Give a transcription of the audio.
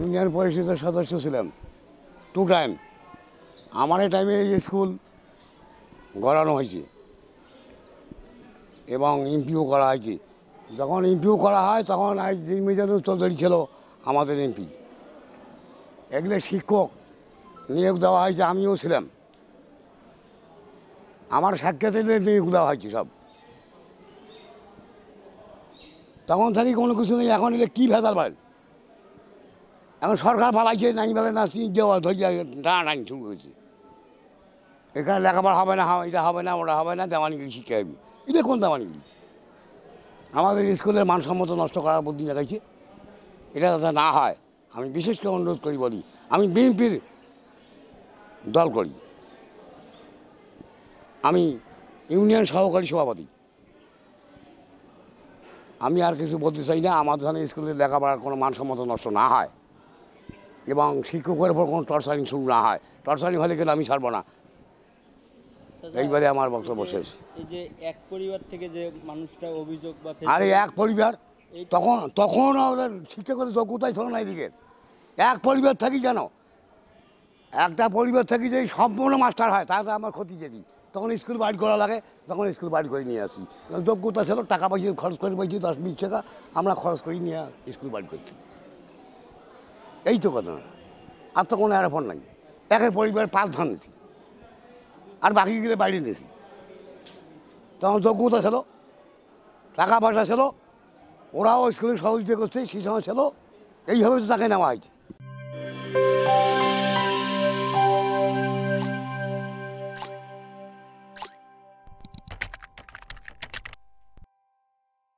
Union পরিষদের সদস্য ছিলাম 2 টাইম। আমার এই টাইমে এই স্কুল গড়ানো হয়েছে এবং এমপিও করা হয়েছে। যখন এমপিও করা হয় তখন মিজানুর চৌধুরী ছিল আমাদের এমপি। এগুলো শিক্ষক নিয়োগ দেওয়া হয়েছে, আমিও ছিলাম। আমার সাক্ষাতে নিয়োগ দেওয়া হয়েছে সব। তখন থাকি কোনো কিছু নেই। এখন এলে কী ভেজাল ভাই, এখন সরকার পালাইছে, নাই বেলা না দেওয়া ধরিয়া টানাটানি শুরু হয়েছে। এখানে লেখাপড়া হবে না, এটা হবে না, ওটা হবে না, দেওয়ানিগিরি শিক্ষা হবে। এটা কোন দেওয়ানিগিরি? আমাদের স্কুলের মানসম্মত নষ্ট করার বুদ্ধি দেখাইছে। এটা যাতে না হয় আমি বিশেষ করে অনুরোধ করি। বলি, আমি বিএনপির দল করি, আমি ইউনিয়ন সহকারী সভাপতি। আমি আর কিছু বলতে চাই না। আমাদের এখানে স্কুলের লেখাপড়ার কোনো মানসম্মত নষ্ট না হয় এবং শিক্ষকের উপর কোনো টর্চারিং শুরু না হয়। টর্চারিং হলে কিন্তু আমি ছাড়বো না। এইবারে আমার বক্তব্য শেষ। এই যে এক পরিবার থেকে যে মানুষটা অভিযোগ বা আরে এক পরিবার, তখন আমাদের শিক্ষকের যোগ্যতাই ছিল না। এদিকে এক পরিবার থাকি কেন, একটা পরিবার থাকি যে সম্পূর্ণ মাস্টার হয়, তাতে আমার ক্ষতি যদি তখন স্কুল বাড়ি করা লাগে, তখন স্কুল বাড়ি করে নিয়ে আসি। যোগ্যতা ছিল, টাকা পয়সা খরচ করে পাইছি 10-20 টাকা আমরা খরচ করি নিয়ে স্কুল বাড়ি করছি। এই তো কথা, আর তো কোনো অ্যারাফোন নাই। একের পরিবার 5 ধান নিয়েছি আর বাকিগুলো বাইরে নিয়েছি। তখন যোগ্যতা ছিল, টাকা পয়সা ছিল, ওরাও স্কুলে সহযোগিতা করছে, সেই সময় ছিল। এইভাবে তো তাকে নেওয়া হয়েছে।